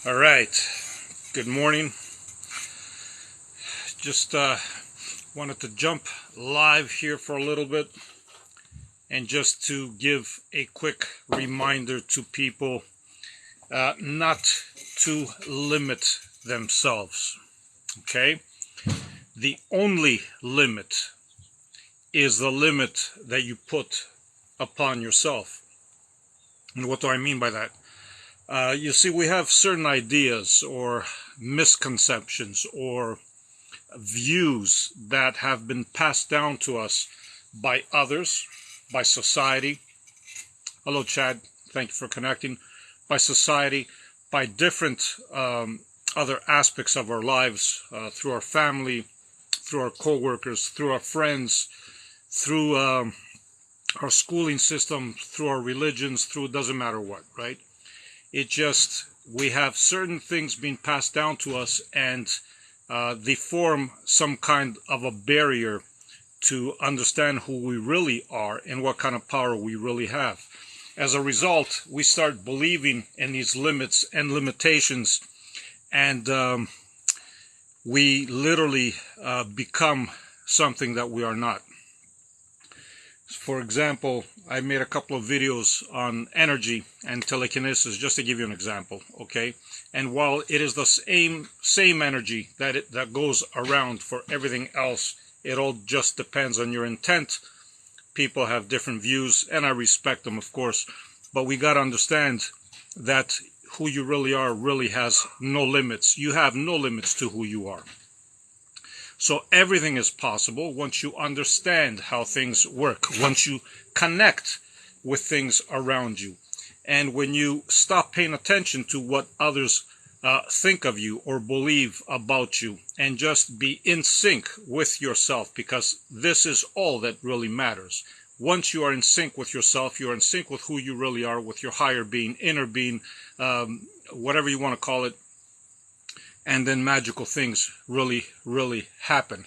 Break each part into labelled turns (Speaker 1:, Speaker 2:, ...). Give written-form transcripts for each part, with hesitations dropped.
Speaker 1: All right. Good morning. Just wanted to jump live here for a little bit and just to give a quick reminder to people not to limit themselves. Okay? The only limit is the limit that you put upon yourself. And what do I mean by that? You see, we have certain ideas or misconceptions or views that have been passed down to us by others, by society. Hello, Chad. Thank you for connecting. By society, by different other aspects of our lives, through our family, through our co-workers, through our friends, through our schooling system, through our religions, through it doesn't matter what, right? It just, we have certain things being passed down to us, and they form some kind of a barrier to understand who we really are and what kind of power we really have. As a result, we start believing in these limits and limitations, and we literally become something that we are not. For example, I made a couple of videos on energy and telekinesis, just to give you an example, okay? And while it is the same energy that goes around for everything else, it all just depends on your intent. People have different views, and I respect them, of course. But we got to understand that who you really are really has no limits. You have no limits to who you are. So everything is possible once you understand how things work, once you connect with things around you. And when you stop paying attention to what others think of you or believe about you, and just be in sync with yourself, because this is all that really matters. Once you are in sync with yourself, you are in sync with who you really are, with your higher being, inner being, whatever you want to call it, and then magical things really happen.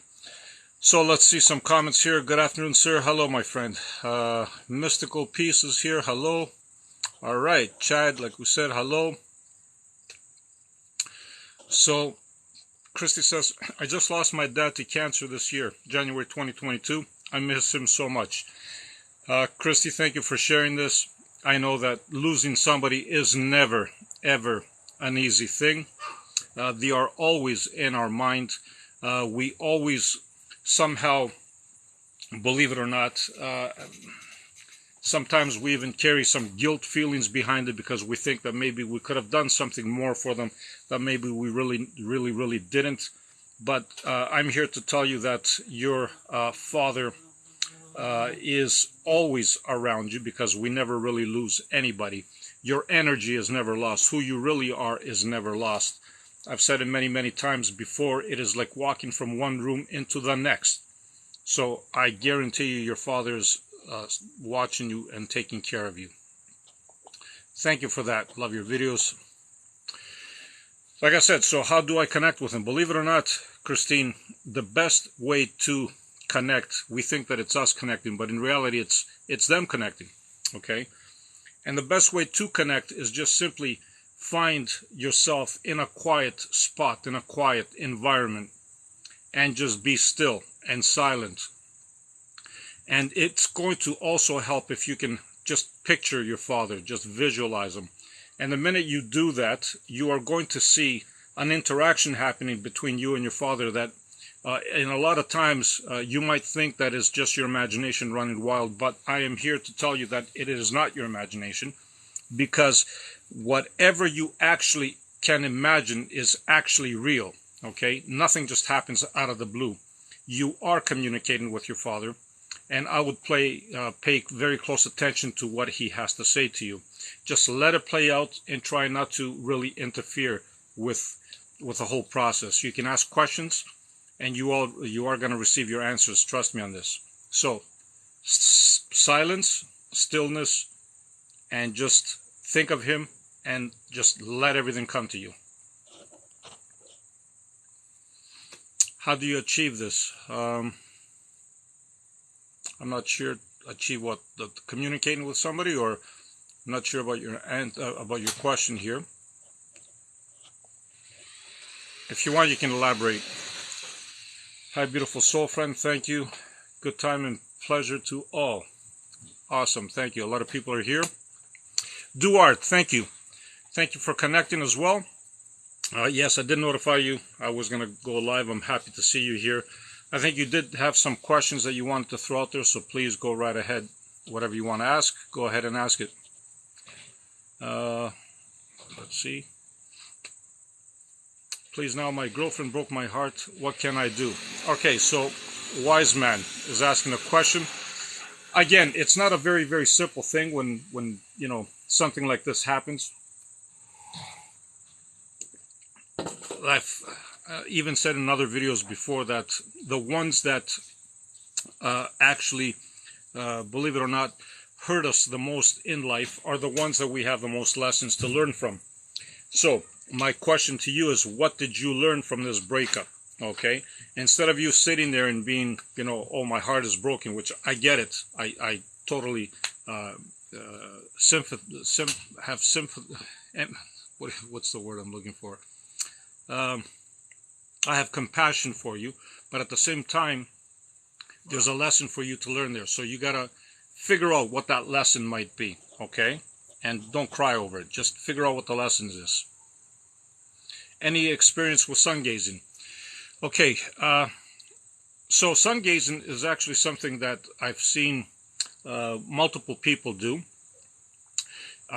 Speaker 1: So let's see some comments here. Good afternoon, sir. Hello, my friend. Mystical Peace is here. Hello. All right, Chad, like we said, hello. So Christy says, I just lost my dad to cancer this year, January 2022. I miss him so much. Christy, thank you for sharing this. I know that losing somebody is never, ever an easy thing. They are always in our mind. We always somehow, believe it or not, sometimes we even carry some guilt feelings behind it, because we think that maybe we could have done something more for them, that maybe we really didn't. But I'm here to tell you that your father is always around you, because we never really lose anybody. Your energy is never lost. Who you really are is never lost. I've said it many times before, it is like walking from one room into the next. So I guarantee you your father's watching you and taking care of you. Thank you for that. Love your videos. Like I said, so how do I connect with him? Believe it or not, Christine, the best way to connect, we think that it's us connecting, but in reality it's them connecting, okay? And the best way to connect is just simply find yourself in a quiet spot, in a quiet environment, and just be still and silent. And it's going to also help if you can just picture your father, just visualize him. And the minute you do that, you are going to see an interaction happening between you and your father that and a lot of times you might think that is just your imagination running wild, but I am here to tell you that it is not your imagination, because whatever you actually can imagine is actually real, okay? Nothing just happens out of the blue. You are communicating with your father, and I would pay very close attention to what he has to say to you. Just let it play out and try not to really interfere with the whole process. You can ask questions, and you are going to receive your answers. Trust me on this. So silence, stillness, and just think of him, and just let everything come to you. How do you achieve this? I'm not sure. Achieve what? Communicating with somebody, or I'm not sure about your question here. If you want, you can elaborate. Hi, beautiful soul friend. Thank you. Good time and pleasure to all. Awesome. Thank you. A lot of people are here. Duarte, thank you. Thank you for connecting as well. Yes, I did notify you I was going to go live. I'm happy to see you here. I think you did have some questions that you wanted to throw out there, so please go right ahead. Whatever you want to ask, go ahead and ask it. Let's see. Please, now my girlfriend broke my heart. What can I do? Okay, so Wise Man is asking a question. Again, it's not a very, very simple thing when you know, something like this happens. I've even said in other videos before that the ones that actually, believe it or not, hurt us the most in life are the ones that we have the most lessons to learn from. So my question to you is, what did you learn from this breakup? Okay, instead of you sitting there and being, you know, oh, my heart is broken, which I get it. I totally have sympathy. What's the word I'm looking for? I have compassion for you, but at the same time, there's a lesson for you to learn there. So you gotta figure out what that lesson might be, okay? And don't cry over it. Just figure out what the lesson is. Any experience with sun gazing? Okay, so sun gazing is actually something that I've seen multiple people do.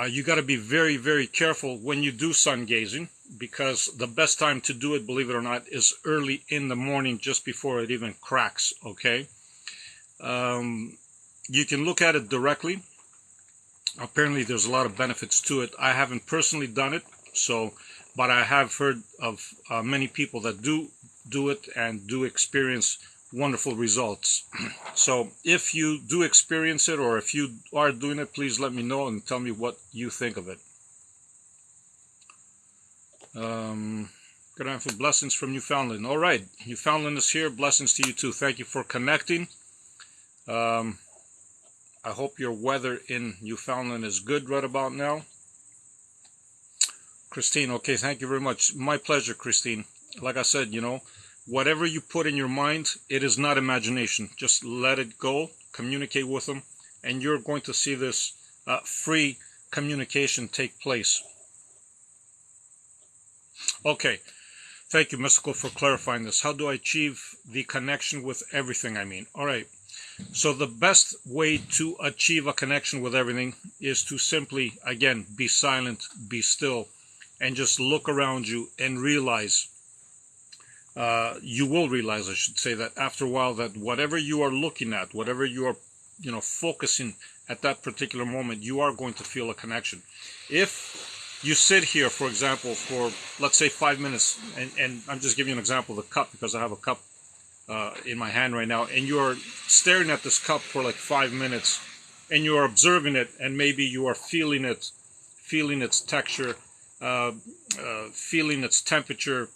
Speaker 1: You got to be very, very careful when you do sun gazing, because the best time to do it, believe it or not, is early in the morning, just before it even cracks, okay? You can look at it directly. Apparently there's a lot of benefits to it. I haven't personally done it, but I have heard of many people that do it and do experience wonderful results. So if you do experience it, or if you are doing it, please let me know and tell me what you think of it. Good afternoon. Blessings from Newfoundland. All right, Newfoundland is here. Blessings to you too. Thank you for connecting. I hope your weather in Newfoundland is good right about now. Christine, okay, thank you very much. My pleasure, Christine. Like I said, you know, whatever you put in your mind, it is not imagination. Just let it go, communicate with them, and you're going to see this free communication take place. Okay, thank you, Mystical, for clarifying this. How do I achieve the connection with everything? I mean, all right. So the best way to achieve a connection with everything is to simply, again, be silent, be still, and just look around you and realize, you will realize, I should say, that after a while, that whatever you are looking at, whatever you are, you know, focusing at that particular moment, you are going to feel a connection. If you sit here, for example, for, let's say, 5 minutes, and I'm just giving you an example of the cup, because I have a cup in my hand right now, and you're staring at this cup for like 5 minutes, and you are observing it, and maybe you are feeling it, feeling its texture, feeling its temperature,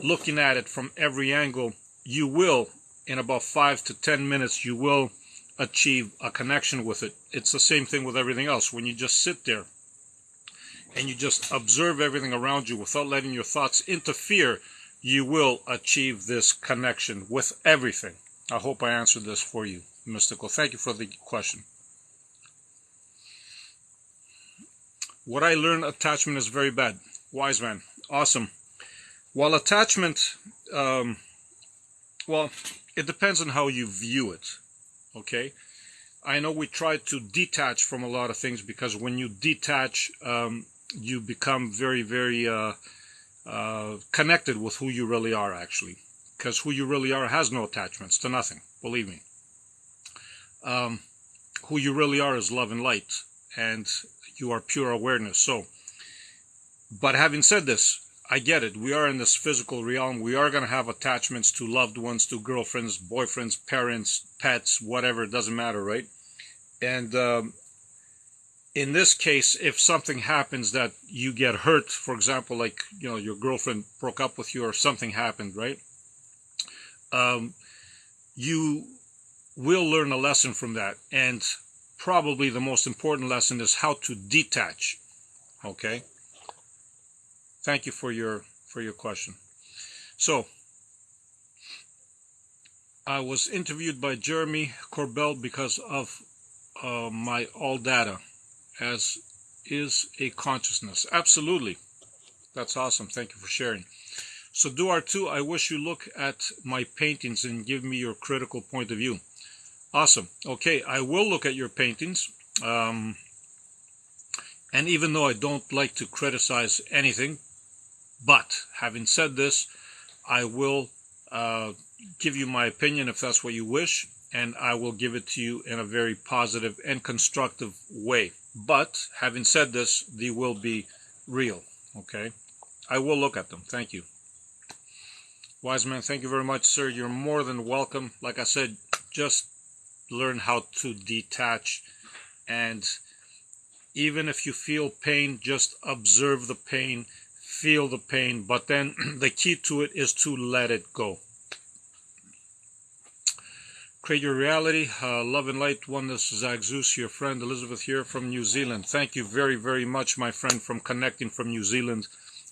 Speaker 1: looking at it from every angle, you will, in about 5 to 10 minutes, you will achieve a connection with it. It's the same thing with everything else. When you just sit there and you just observe everything around you without letting your thoughts interfere, you will achieve this connection with everything. I hope I answered this for you, Mystical. Thank you for the question. What I learned, attachment is very bad. Wise Man. Awesome. Well, attachment, well, it depends on how you view it, okay? I know we try to detach from a lot of things, because when you detach, you become very, very connected with who you really are, actually. Because who you really are has no attachments to nothing, believe me. Who you really are is love and light, and you are pure awareness. So, but having said this, I get it. We are in this physical realm. We are going to have attachments to loved ones, to girlfriends, boyfriends, parents, pets, whatever. It doesn't matter, right? And in this case, if something happens that you get hurt, for example, like, you know, your girlfriend broke up with you or something happened, right? You will learn a lesson from that. And probably the most important lesson is how to detach. Okay? Thank you for your question. So, I was interviewed by Jeremy Corbell because of my all data, as is a consciousness. Absolutely. That's awesome. Thank you for sharing. So Duar2, I wish you look at my paintings and give me your critical point of view. Awesome. Okay, I will look at your paintings. And even though I don't like to criticize anything, but having said this, I will give you my opinion if that's what you wish, and I will give it to you in a very positive and constructive way. But having said this, they will be real. Okay, I will look at them. Thank you. Wise man, thank you very much, sir. You're more than welcome. Like I said, just learn how to detach, and even if you feel pain, just observe the pain, feel the pain, but then the key to it is to let it go. Create your reality. Love and light, oneness, Zach Zeus, your friend Elizabeth here from New Zealand. Thank you very, very much, my friend, from connecting from New Zealand.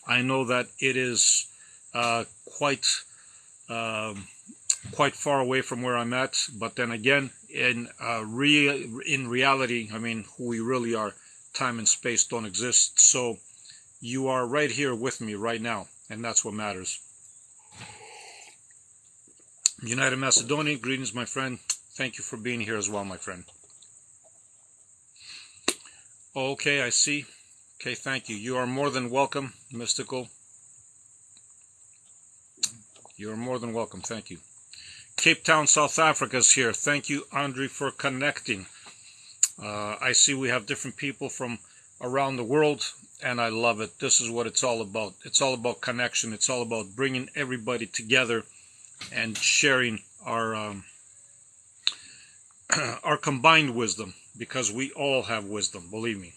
Speaker 1: I know that it is quite far away from where I'm at, but then again, in reality, I mean, who we really are, time and space don't exist. So you are right here with me right now, and that's what matters. United Macedonia, greetings, my friend. Thank you for being here as well, my friend. Okay, I see. Okay, thank you. You are more than welcome, Mystical. You are more than welcome. Thank you. Cape Town, South Africa is here. Thank you, Andre, for connecting. I see we have different people from around the world, and I love it. This is what it's all about. It's all about connection. It's all about bringing everybody together and sharing our our combined wisdom, because we all have wisdom, believe me.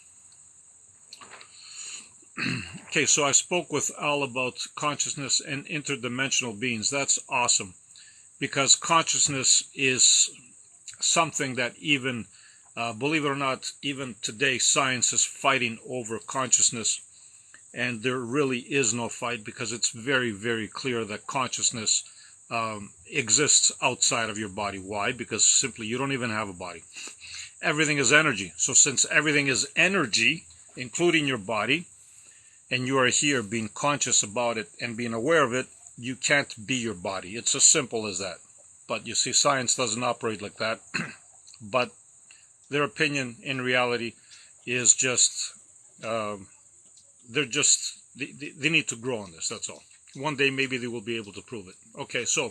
Speaker 1: Okay, so I spoke with Al about consciousness and interdimensional beings. That's awesome, because consciousness is something that even, believe it or not, even today science is fighting over consciousness, and there really is no fight, because it's very, very clear that consciousness exists outside of your body. Why? Because simply you don't even have a body. Everything is energy. So since everything is energy, including your body, and you are here being conscious about it and being aware of it, you can't be your body. It's as simple as that. But you see, science doesn't operate like that. But their opinion in reality is just, they need to grow on this, that's all. One day maybe they will be able to prove it. Okay, so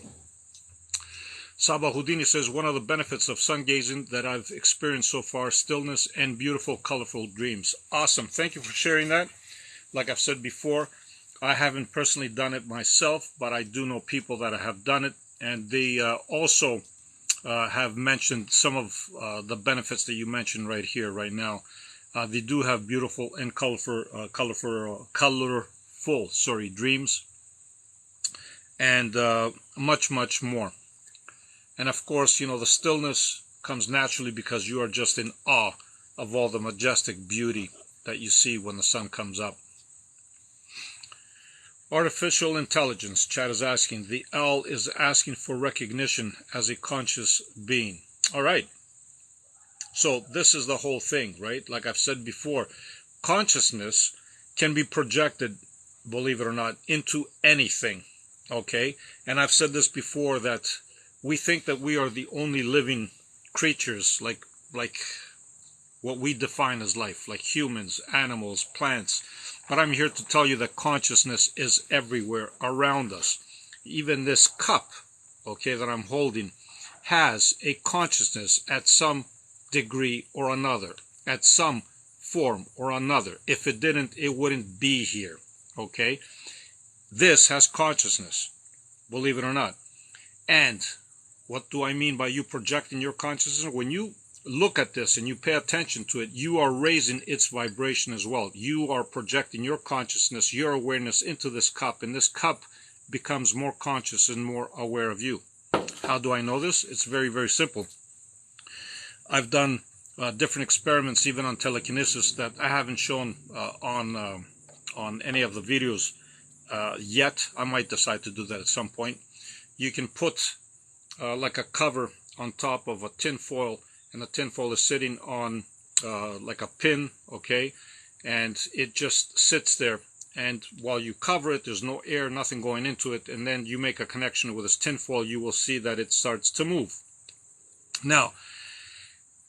Speaker 1: Sabah Houdini says, one of the benefits of sun gazing that I've experienced so far, stillness and beautiful, colorful dreams. Awesome. Thank you for sharing that. Like I've said before, I haven't personally done it myself, but I do know people that have done it, and they also have mentioned some of the benefits that you mentioned right here, right now. They do have beautiful and colorful dreams, and much, much more. And of course, you know, the stillness comes naturally because you are just in awe of all the majestic beauty that you see when the sun comes up. Artificial intelligence, Chad is asking. The owl is asking for recognition as a conscious being. All right. So this is the whole thing, right? Like I've said before, consciousness can be projected, believe it or not, into anything. Okay? And I've said this before, that we think that we are the only living creatures, like what we define as life, like humans, animals, plants. But I'm here to tell you that consciousness is everywhere around us. Even this cup, okay, that I'm holding, has a consciousness at some degree or another, at some form or another. If it didn't, it wouldn't be here, okay? This has consciousness, believe it or not. And what do I mean by you projecting your consciousness? When you look at this and you pay attention to it, you are raising its vibration as well. You are projecting your consciousness, your awareness into this cup, and this cup becomes more conscious and more aware of you. How do I know this? It's very, very simple. I've done different experiments, even on telekinesis, that I haven't shown on any of the videos. yet. I might decide to do that at some point. You can put like a cover on top of a tin foil, and the tin foil is sitting on like a pin, okay, and it just sits there, and while you cover it, there's no air, nothing going into it, and then you make a connection with this tin foil, you will see that it starts to move. Now,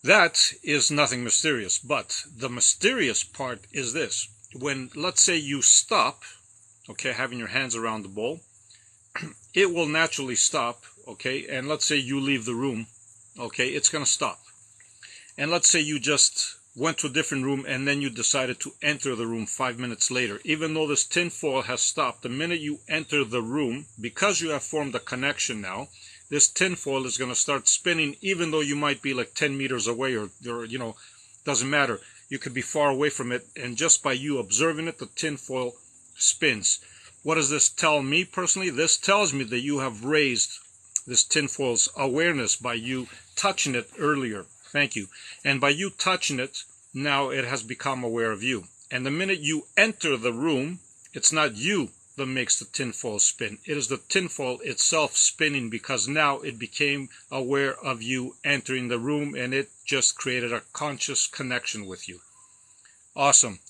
Speaker 1: that is nothing mysterious, but the mysterious part is this. When, let's say, you stop, okay, having your hands around the bowl, it will naturally stop, okay, and let's say you leave the room, okay, it's going to stop. And let's say you just went to a different room and then you decided to enter the room 5 minutes later. Even though this tin foil has stopped, the minute you enter the room, because you have formed a connection now, this tin foil is going to start spinning, even though you might be like 10 meters away, or you know, doesn't matter. You could be far away from it, and just by you observing it, the tin foil spins. What does this tell me personally? This tells me that you have raised this tin foil's awareness by you touching it earlier. Thank you. And by you touching it, now it has become aware of you. And the minute you enter the room, it's not you that makes the tinfoil spin. It is the tinfoil itself spinning, because now it became aware of you entering the room, and it just created a conscious connection with you. Awesome.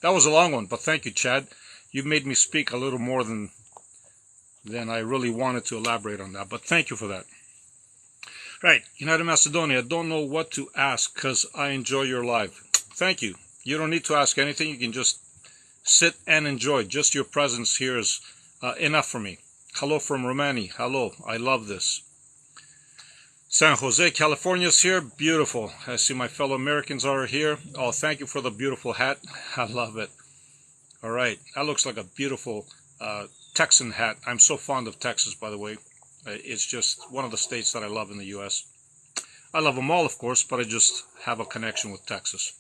Speaker 1: That was a long one, but thank you, Chad. You made me speak a little more than I really wanted to elaborate on that, but thank you for that. Right, United Macedonia, I don't know what to ask because I enjoy your live. Thank you. You don't need to ask anything. You can just sit and enjoy. Just your presence here is enough for me. Hello from Romania. Hello. I love this. San Jose, California is here. Beautiful. I see my fellow Americans are here. Oh, thank you for the beautiful hat. I love it. All right. That looks like a beautiful Texan hat. I'm so fond of Texas, by the way. It's just one of the states that I love in the U.S. I love them all, of course, but I just have a connection with Texas.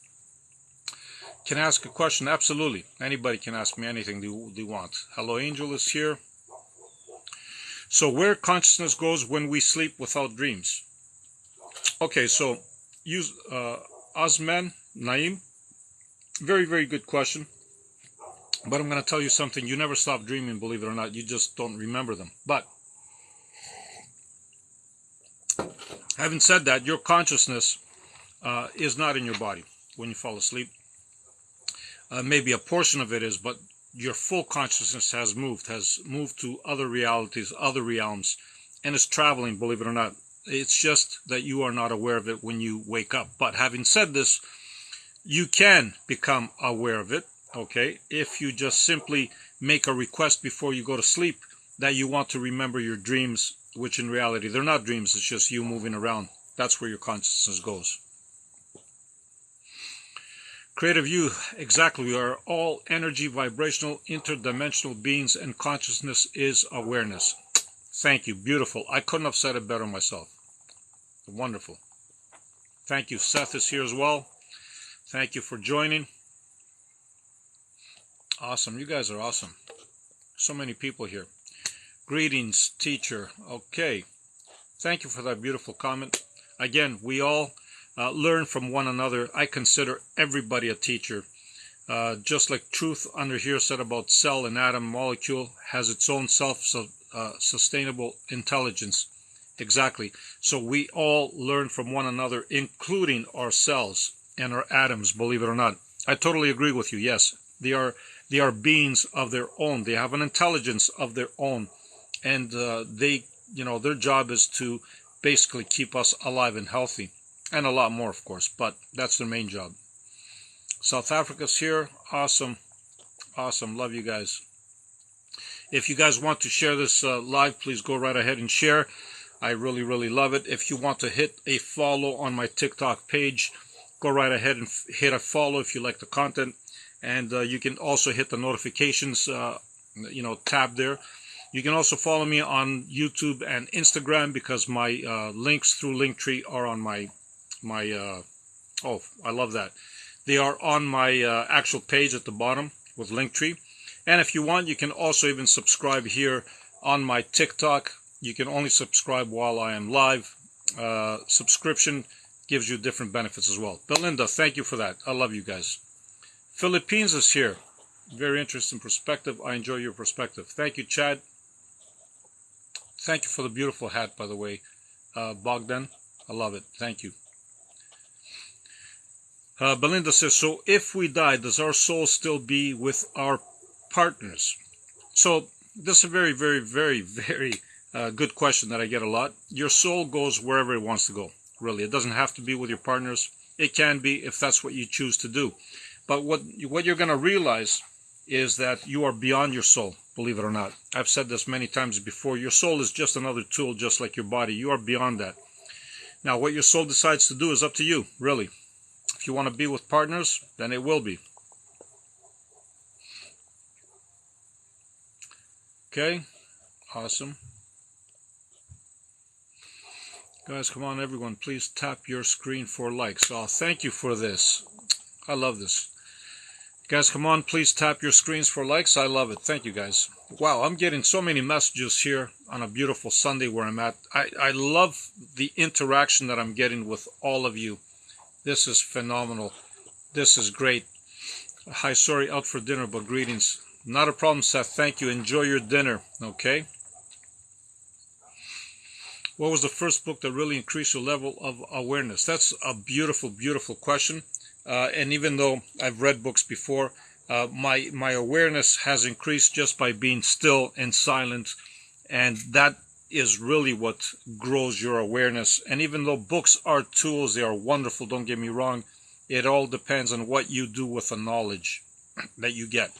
Speaker 1: Can I ask a question? Absolutely. Anybody can ask me anything they want. Hello, Angel is here. So where consciousness goes when we sleep without dreams? Okay, so use Osman Naim. Very, very good question. But I'm going to tell you something. You never stop dreaming, believe it or not. You just don't remember them. But having said that, your consciousness is not in your body when you fall asleep. Maybe a portion of it is, but your full consciousness has moved to other realities, other realms, and is traveling, believe it or not. It's just that you are not aware of it when you wake up. But having said this, you can become aware of it, okay, if you just simply make a request before you go to sleep that you want to remember your dreams, which in reality, they're not dreams, it's just you moving around. That's where your consciousness goes. Creative you, exactly. We are all energy, vibrational, interdimensional beings, and consciousness is awareness. Thank you. Beautiful. I couldn't have said it better myself. Wonderful. Thank you. Seth is here as well. Thank you for joining. Awesome. You guys are awesome. So many people here. Greetings, teacher. Okay. Thank you for that beautiful comment. Again, we all learn from one another. I consider everybody a teacher. Just like Truth under here said about cell and atom molecule has its own self-sustainable intelligence. Exactly. So we all learn from one another, including our cells and our atoms, believe it or not. I totally agree with you. Yes, they are beings of their own. They have an intelligence of their own. And their job is to basically keep us alive and healthy. And a lot more, of course, but that's their main job. South Africa's here. Awesome. Awesome. Love you guys. If you guys want to share this live, please go right ahead and share. I really, really love it. If you want to hit a follow on my TikTok page, go right ahead and hit a follow if you like the content. And you can also hit the notifications, tab there. You can also follow me on YouTube and Instagram because my links through Linktree are on my I love that. They are on my actual page at the bottom with Linktree. And if you want, you can also even subscribe here on my TikTok. You can only subscribe while I am live. Subscription gives you different benefits as well. Belinda, thank you for that. I love you guys. Philippines is here. Very interesting perspective. I enjoy your perspective. Thank you, Chad. Thank you for the beautiful hat, by the way, Bogdan. I love it. Thank you. Belinda says, so if we die, does our soul still be with our partners? So this is a very, very, very, very good question that I get a lot. Your soul goes wherever it wants to go, really. It doesn't have to be with your partners. It can be if that's what you choose to do. But what you're going to realize is that you are beyond your soul, believe it or not. I've said this many times before. Your soul is just another tool, just like your body. You are beyond that. Now, what your soul decides to do is up to you, really. If you want to be with partners, then it will be. Okay, awesome. Guys, come on, everyone, please tap your screen for likes. Oh, thank you for this. I love this. Guys, come on, please tap your screens for likes. I love it. Thank you, guys. Wow, I'm getting so many messages here on a beautiful Sunday where I'm at. I love the interaction that I'm getting with all of you. This is phenomenal. This is great. Hi, sorry, out for dinner, but greetings. Not a problem, Seth. Thank you. Enjoy your dinner, okay? What was the first book that really increased your level of awareness? That's a beautiful, beautiful question. And even though I've read books before, my awareness has increased just by being still and silent. And that is really what grows your awareness. And even though books are tools, they are wonderful, don't get me wrong, it all depends on what you do with the knowledge that you get.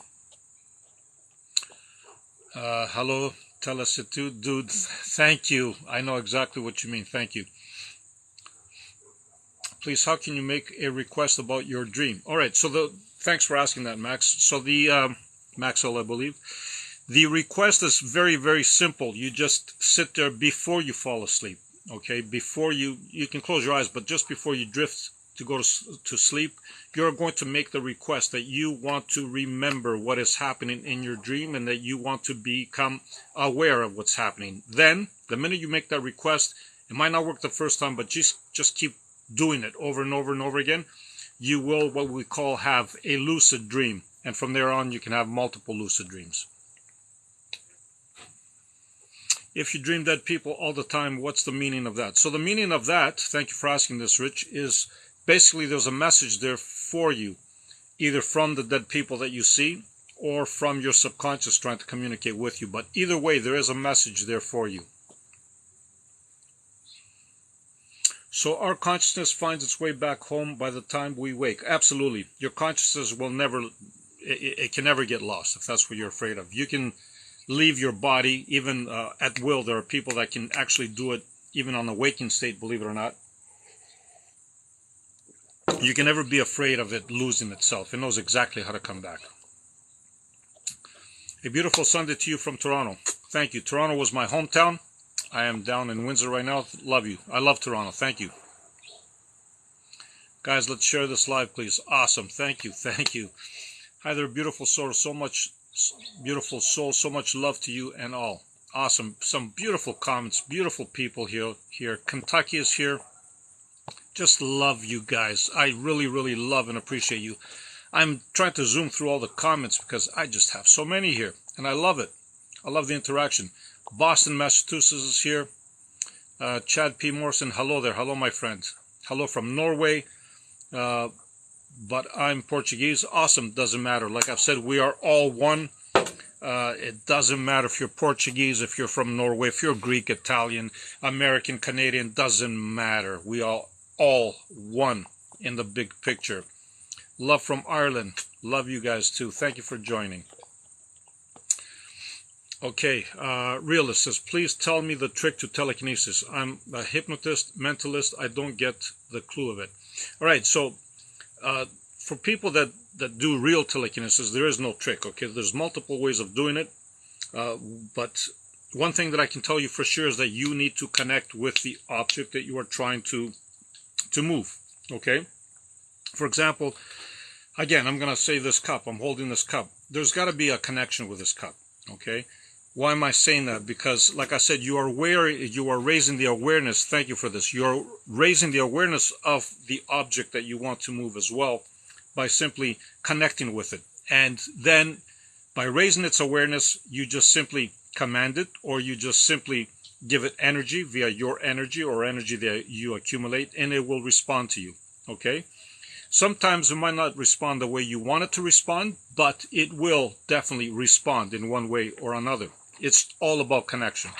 Speaker 1: Hello, Telesitu, dude, thank you. I know exactly what you mean. Thank you. Please, how can you make a request about your dream? All right, so thanks for asking that, Max. So the Maxwell, I believe. The request is very, very simple. You just sit there before you fall asleep, okay? Before you can close your eyes, but just before you drift to go to sleep, you're going to make the request that you want to remember what is happening in your dream and that you want to become aware of what's happening. Then, the minute you make that request, it might not work the first time, but just keep doing it over and over and over again. You will, what we call, have a lucid dream. And from there on, you can have multiple lucid dreams. If you dream dead people all the time, what's the meaning of that? So the meaning of that, thank you for asking this, Rich, is basically there's a message there for you, either from the dead people that you see or from your subconscious trying to communicate with you. But either way, there is a message there for you. So our consciousness finds its way back home by the time we wake. Absolutely. Your consciousness will never, it can never get lost if that's what you're afraid of. You can leave your body even at will. There are people that can actually do it even on the waking state, believe it or not. You can never be afraid of it losing itself. It knows exactly how to come back. A beautiful Sunday to you from Toronto. Thank you. Toronto was my hometown. I am down in Windsor right now. Love you. I love Toronto. Thank you. Guys, let's share this live, please. Awesome. Thank you. Thank you. Hi there, beautiful soul. So much beautiful soul. So much love to you and all. Awesome. Some beautiful comments. Beautiful people here. Kentucky is here. Just love you guys. I really, really love and appreciate you. I'm trying to zoom through all the comments because I just have so many here. And I love it. I love the interaction. Boston, Massachusetts is here. Chad P. Morrison, hello there. Hello, my friend. Hello from Norway. But I'm Portuguese. Awesome. Doesn't matter. Like I've said, we are all one. It doesn't matter if you're Portuguese, if you're from Norway, if you're Greek, Italian, American, Canadian. Doesn't matter. We are all one in the big picture. Love from Ireland. Love you guys too. Thank you for joining. Okay, Realist says, please tell me the trick to telekinesis. I'm a hypnotist, mentalist. I don't get the clue of it. All right, so for people that do real telekinesis, there is no trick, okay? There's multiple ways of doing it. But one thing that I can tell you for sure is that you need to connect with the object that you are trying to move, okay? For example, again, I'm going to say this cup. I'm holding this cup. There's got to be a connection with this cup, okay? Why am I saying that? Because, like I said, you are raising the awareness. Thank you for this. You're raising the awareness of the object that you want to move as well by simply connecting with it And then by raising its awareness, you just simply command it, or you just simply give it energy via your energy or energy that you accumulate, and it will respond to you. Okay? Sometimes it might not respond the way you want it to respond, but it will definitely respond in one way or another. It's all about connection.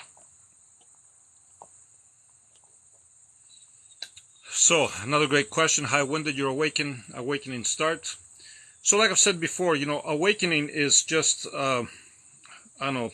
Speaker 1: So, another great question. Hi, when did your awakening start? So like I've said before, awakening is just, I don't know,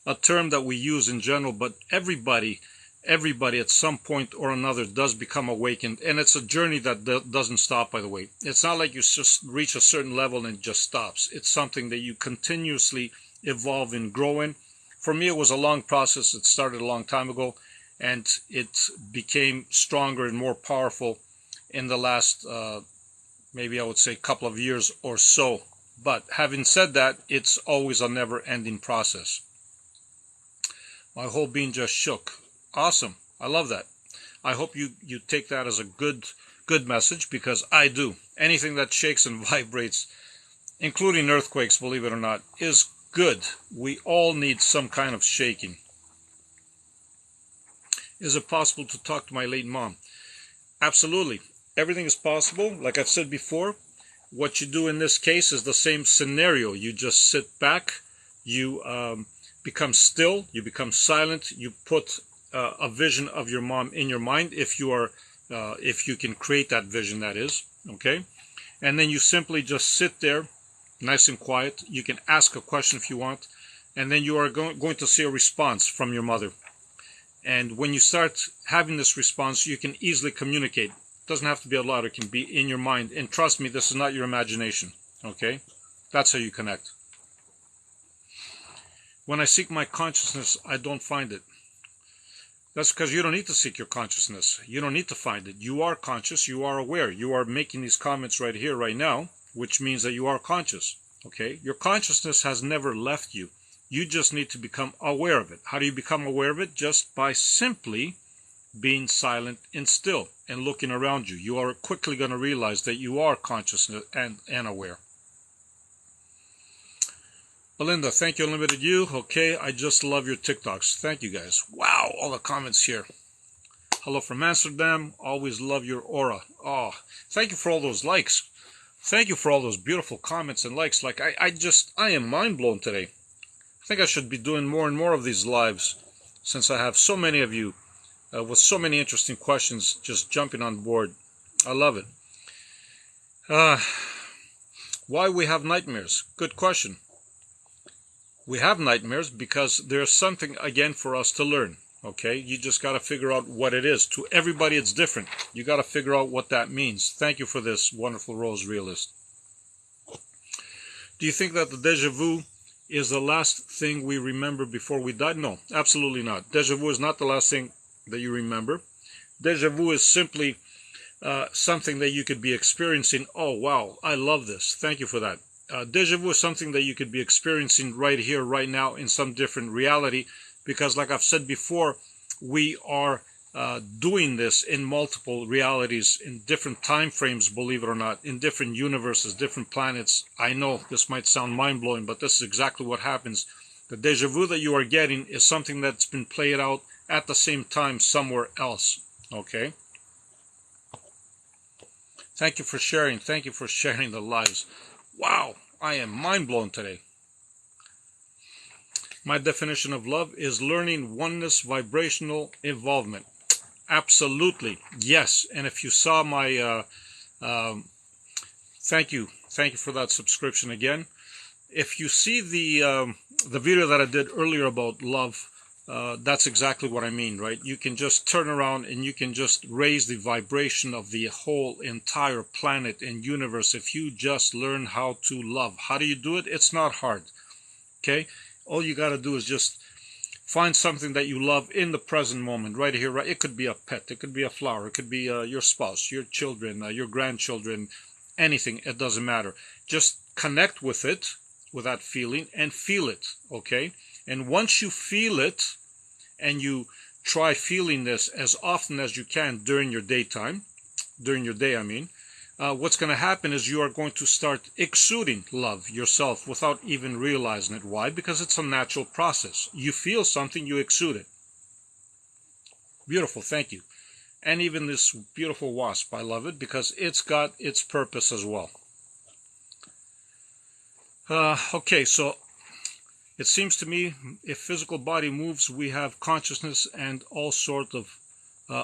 Speaker 1: a term that we use in general, but everybody at some point or another does become awakened, and it's a journey that doesn't stop, by the way. It's not like you just reach a certain level and it just stops. It's something that you continuously evolve and grow in. For me, it was a long process. It started a long time ago, and it became stronger and more powerful in the last, maybe I would say, couple of years or so. But having said that, it's always a never-ending process. My whole being just shook. Awesome. I love that. I hope you take that as a good message, because I do. Anything that shakes and vibrates, including earthquakes, believe it or not, is good. We all need some kind of shaking. Is it possible to talk to my late mom? Absolutely. Everything is possible. Like I've said before, what you do in this case is the same scenario. You just sit back, you become still, you become silent, you put a vision of your mom in your mind, if you can create that vision, that is, okay? And then you simply just sit there, nice and quiet. You can ask a question if you want, and then you are going to see a response from your mother. And when you start having this response, you can easily communicate. It doesn't have to be out loud, it can be in your mind. And trust me, this is not your imagination, okay? That's how you connect. When I seek my consciousness, I don't find it. That's because you don't need to seek your consciousness. You don't need to find it. You are conscious. You are aware. You are making these comments right here, right now, which means that you are conscious. Okay? Your consciousness has never left you. You just need to become aware of it. How do you become aware of it? Just by simply being silent and still and looking around you. You are quickly going to realize that you are conscious and aware. Belinda, thank you, Unlimited You. Okay, I just love your TikToks. Thank you, guys. Wow, all the comments here. Hello from Amsterdam. Always love your aura. Oh, thank you for all those likes. Thank you for all those beautiful comments and likes. Like, I am mind blown today. I think I should be doing more and more of these lives, since I have so many of you with so many interesting questions just jumping on board. I love it. Why we have nightmares? Good question. We have nightmares because there's something, again, for us to learn, okay? You just got to figure out what it is. To everybody, it's different. You got to figure out what that means. Thank you for this, wonderful Rose Realist. Do you think that the deja vu is the last thing we remember before we die? No, absolutely not. Deja vu is not the last thing that you remember. Deja vu is simply something that you could be experiencing. Oh, wow, I love this. Thank you for that. Deja vu is something that you could be experiencing right here, right now, in some different reality, because like I've said before, we are doing this in multiple realities, in different time frames, believe it or not, in different universes, different planets. I know this might sound mind-blowing, but this is exactly what happens. The deja vu that you are getting is something that's been played out at the same time somewhere else, okay? Thank you for sharing. Thank you for sharing the lives. Wow, I am mind blown today. My definition of love is learning oneness, vibrational involvement. Absolutely, yes. And if you saw my, thank you for that subscription again. If you see the video that I did earlier about love, that's exactly what I mean, right? You can just turn around and you can just raise the vibration of the whole entire planet and universe if you just learn how to love. How do you do it? It's not hard, okay? All you got to do is just find something that you love in the present moment, right here, right? It could be a pet, it could be a flower, it could be your spouse, your children, your grandchildren, anything, it doesn't matter. Just connect with it, with that feeling, and feel it, okay? And once you feel it, and you try feeling this as often as you can during your daytime, during your day, I mean, what's going to happen is you are going to start exuding love yourself without even realizing it. Why? Because it's a natural process. You feel something, you exude it. Beautiful, thank you. And even this beautiful wasp, I love it because it's got its purpose as well. Okay, so it seems to me if physical body moves, we have consciousness and all sorts of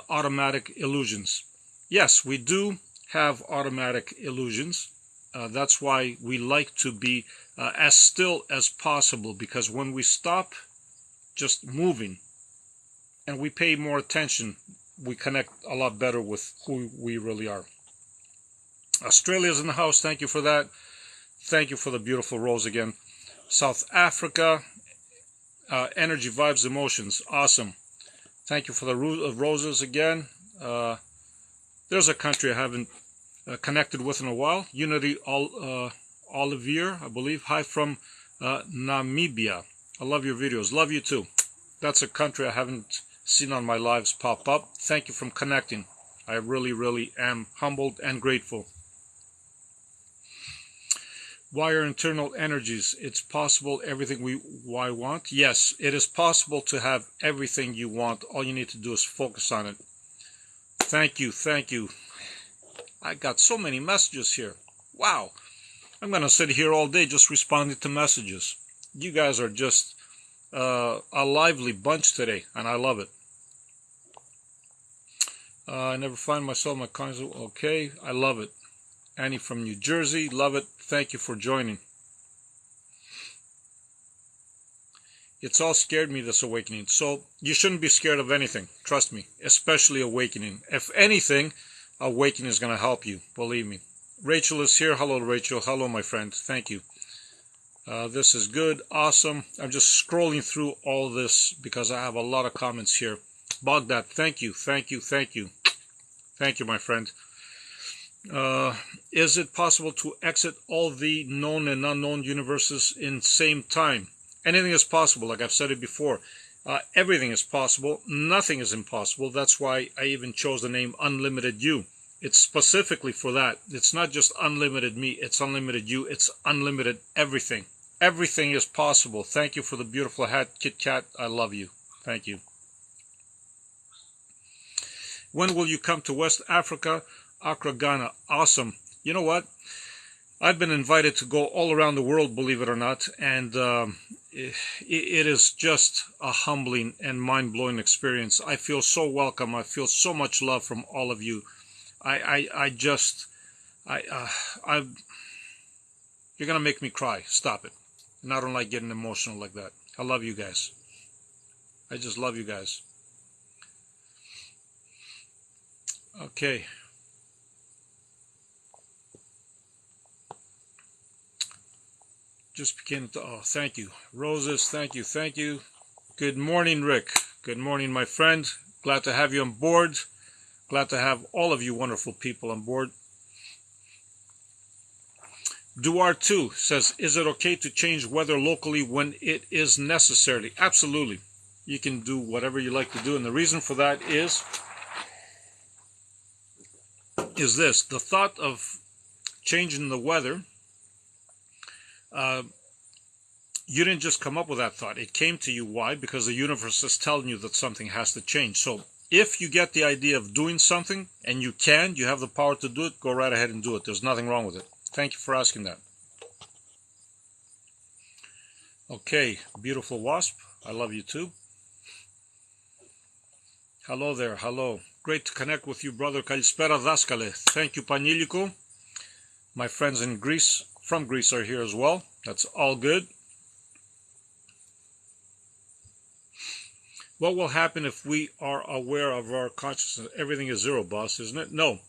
Speaker 1: automatic illusions. Yes, we do have automatic illusions. That's why we like to be as still as possible, because when we stop just moving and we pay more attention, we connect a lot better with who we really are. Australia's in the house. Thank you for that. Thank you for the beautiful rose again. South Africa, energy, vibes, emotions. Awesome. Thank you for the roses again. There's a country I haven't connected with in a while. Unity Olivier, I believe. Hi from Namibia. I love your videos. Love you too. That's a country I haven't seen on my lives pop up. Thank you for connecting. I really, really am humbled and grateful. Why are internal energies? It's possible everything we want. Yes, it is possible to have everything you want. All you need to do is focus on it. Thank you, thank you. I got so many messages here. Wow. I'm going to sit here all day just responding to messages. You guys are just a lively bunch today, and I love it. I never find myself in my conscience. Okay, I love it. Annie from New Jersey, love it. Thank you for joining. It's all scared me, this awakening. So you shouldn't be scared of anything. Trust me, especially awakening. If anything, awakening is going to help you. Believe me. Rachel is here. Hello, Rachel. Hello, my friend. Thank you. This is good. Awesome. I'm just scrolling through all this because I have a lot of comments here. Baghdad, thank you. Thank you. Thank you. Thank you, my friend. Is it possible to exit all the known and unknown universes in same time? Anything is possible, like I've said it before. Everything is possible. Nothing is impossible. That's why I even chose the name Unlimited You. It's specifically for that. It's not just unlimited me. It's unlimited you. It's unlimited everything. Everything is possible. Thank you for the beautiful hat, Kit Kat. I love you. Thank you. When will you come to West Africa? Accra, Ghana. Awesome. You know what? I've been invited to go all around the world, believe it or not, and it is just a humbling and mind-blowing experience. I feel so welcome. I feel so much love from all of you. You're gonna make me cry. Stop it. And I don't like getting emotional like that. I love you guys. I just love you guys. Okay. Just beginning to, oh, thank you. Roses, thank you, thank you. Good morning, Rick. Good morning, my friend. Glad to have you on board. Glad to have all of you wonderful people on board. Duar2 says, is it okay to change weather locally when it is necessary? Absolutely. You can do whatever you like to do. And the reason for that is this. The thought of changing the weather, you didn't just come up with that thought. It came to you. Why? Because the universe is telling you that something has to change. So if you get the idea of doing something and you have the power to do it, go right ahead and do it. There's nothing wrong with it. Thank you for asking that. Okay, beautiful wasp. I love you too. Hello there. Hello. Great to connect with you, brother. Kalispera Daskale. Thank you, Paniliko. My friends in Greece, from Greece, are here as well. That's all good. What will happen if we are aware of our consciousness? Everything is zero, boss, isn't it? No.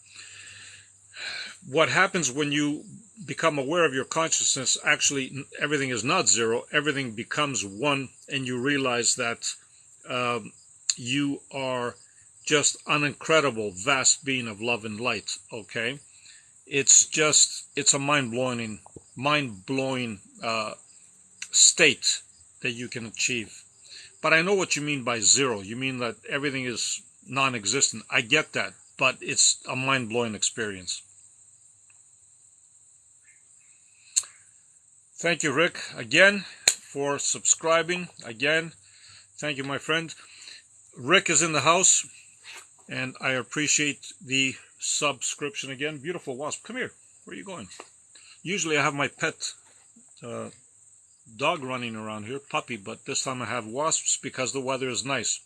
Speaker 1: What happens when you become aware of your consciousness, actually everything is not zero. Everything becomes one, and you realize that you are just an incredible, vast being of love and light, okay? It's a mind-blowing state that you can achieve. But I know what you mean by zero. You mean that everything is non-existent. I get that, but it's a mind-blowing experience. Thank you, Rick, again for subscribing. Again, thank you, my friend. Rick is in the house, and I appreciate the subscription again. Beautiful wasp. Come here. Where are you going? Usually I have my pet dog running around here, puppy, but this time I have wasps because the weather is nice.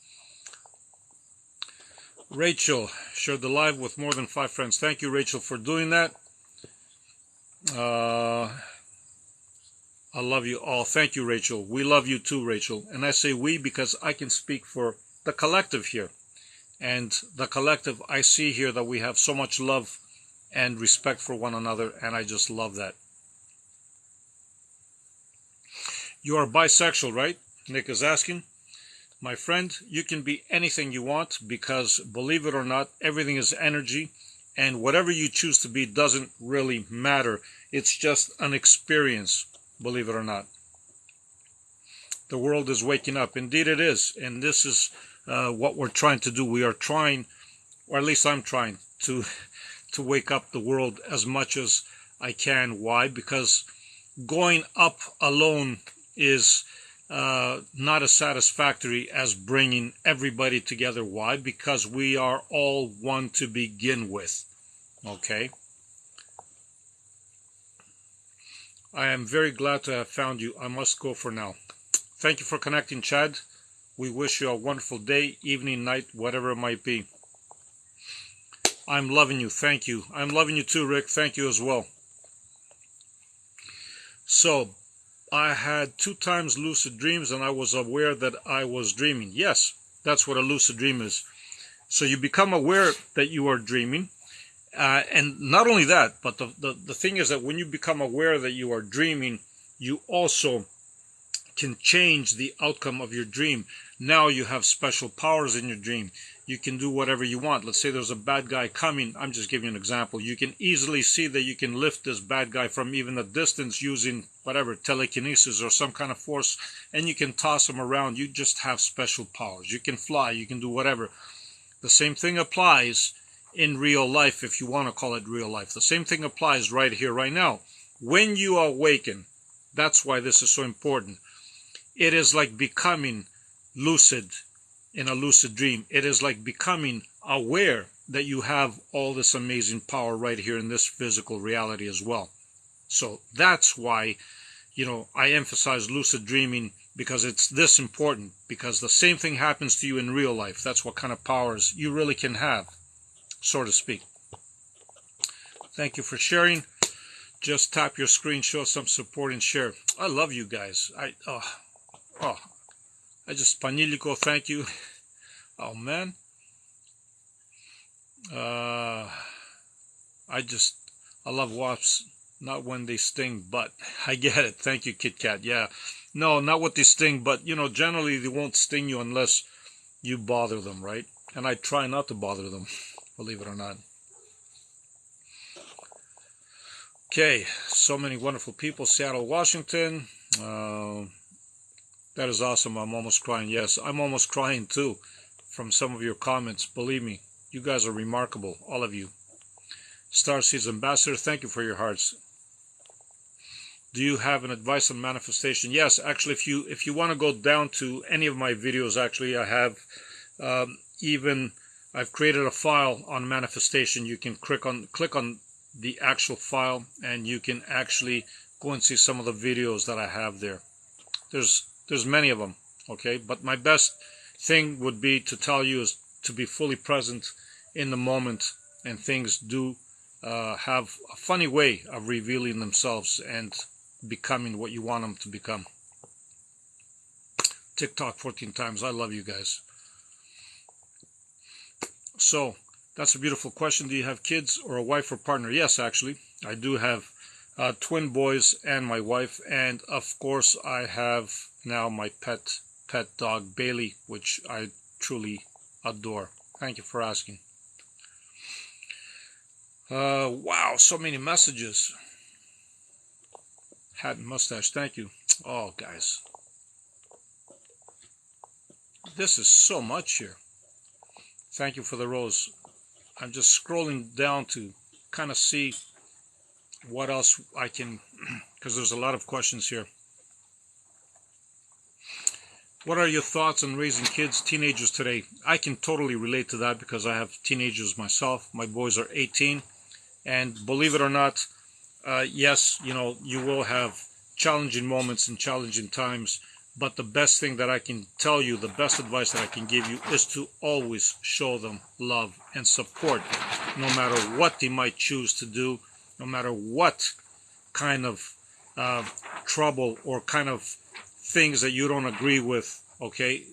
Speaker 1: Rachel shared the live with more than 5 friends. Thank you, Rachel, for doing that. I love you all. Thank you, Rachel. We love you too, Rachel. And I say we because I can speak for the collective here. And the collective, I see here that we have so much love and respect for one another, and I just love that. You are bisexual, right? Nick is asking. My friend, you can be anything you want because, believe it or not, everything is energy, and whatever you choose to be doesn't really matter. It's just an experience, believe it or not. The world is waking up. Indeed it is, and this is what we're trying to do. We are trying, or at least I'm trying, to wake up the world as much as I can. Why? Because going up alone is not as satisfactory as bringing everybody together. Why? Because we are all one to begin with. Okay? I am very glad to have found you. I must go for now. Thank you for connecting, Chad. We wish you a wonderful day, evening, night, whatever it might be. I'm loving you. Thank you. I'm loving you too, Rick. Thank you as well. So, I had 2 times lucid dreams and I was aware that I was dreaming. Yes, that's what a lucid dream is. So you become aware that you are dreaming. And not only that, but the thing is that when you become aware that you are dreaming, you also can change the outcome of your dream. Now you have special powers in your dream. You can do whatever you want. Let's say there's a bad guy coming. I'm just giving you an example. You can easily see that you can lift this bad guy from even a distance using whatever, telekinesis or some kind of force, and you can toss him around. You just have special powers. You can fly. You can do whatever. The same thing applies in real life, if you want to call it real life. The same thing applies right here, right now. When you awaken, that's why this is so important. It is like becoming lucid in a lucid dream. It is like becoming aware that you have all this amazing power right here in this physical reality as well. So that's why, I emphasize lucid dreaming, because it's this important, because the same thing happens to you in real life. That's what kind of powers you really can have, so to speak. Thank you for sharing. Just tap your screen, show some support and share. I love you guys. I just, Panilico, thank you. Oh, man. I love wasps. Not when they sting, but I get it. Thank you, Kit Kat. Yeah. No, not what they sting, but, generally they won't sting you unless you bother them, right? And I try not to bother them, believe it or not. Okay, so many wonderful people. Seattle, Washington. That is awesome. I'm almost crying. Yes, I'm almost crying too from some of your comments. Believe me, you guys are remarkable, all of you. Starseeds Ambassador, thank you for your hearts. Do you have an advice on manifestation? Yes, actually, if you want to go down to any of my videos, actually, I have I've created a file on manifestation. You can click on the actual file, and you can actually go and see some of the videos that I have there. There's many of them, okay? But my best thing would be to tell you is to be fully present in the moment, and things do have a funny way of revealing themselves and becoming what you want them to become. TikTok 14 times. I love you guys. So, that's a beautiful question. Do you have kids or a wife or partner? Yes, actually. I do have twin boys and my wife, and of course I have now my pet dog Bailey, which I truly adore. Thank you for asking. Wow, so many messages. Hat and mustache, thank you. Oh, guys, this is so much here. Thank you for the rose. I'm just scrolling down to kind of see what else I can because there's a lot of questions here. What are your thoughts on raising kids, teenagers today? I can totally relate to that because I have teenagers myself. My boys are 18, and believe it or not, yes, you will have challenging moments and challenging times, but the best thing that I can tell you, the best advice that I can give you, is to always show them love and support, no matter what they might choose to do, no matter what kind of trouble or kind of things that you don't agree with. Okay,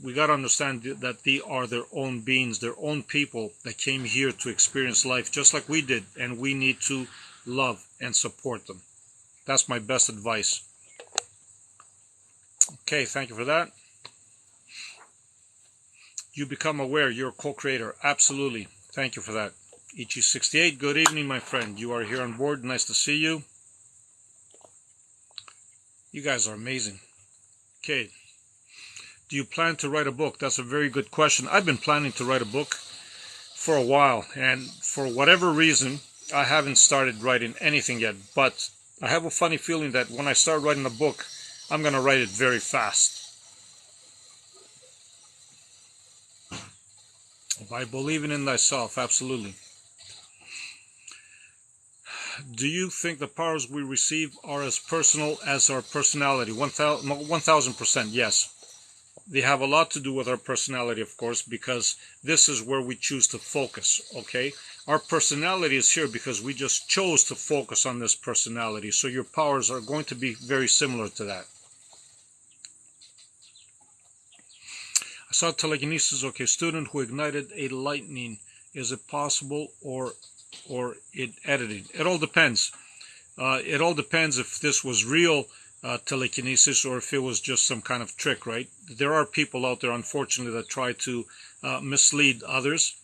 Speaker 1: we got to understand that they are their own beings, their own people that came here to experience life just like we did, and we need to love and support them. That's my best advice. Okay, thank you for that. You become aware, you're a co-creator. Absolutely. Thank you for that. Ichi68, good evening, my friend. You are here on board. Nice to see you. You guys are amazing. Okay. Do you plan to write a book? That's a very good question. I've been planning to write a book for a while, and for whatever reason, I haven't started writing anything yet. But I have a funny feeling that when I start writing a book, I'm going to write it very fast. By believing in thyself, absolutely. Do you think the powers we receive are as personal as our personality? 1000%, yes. They have a lot to do with our personality, of course, because this is where we choose to focus, okay? Our personality is here because we just chose to focus on this personality. So your powers are going to be very similar to that. I saw telekinesis, okay, student who ignited a lightning. Is it possible or it edited? It all depends. It all depends if this was real telekinesis or if it was just some kind of trick, right? There are people out there, unfortunately, that try to mislead others.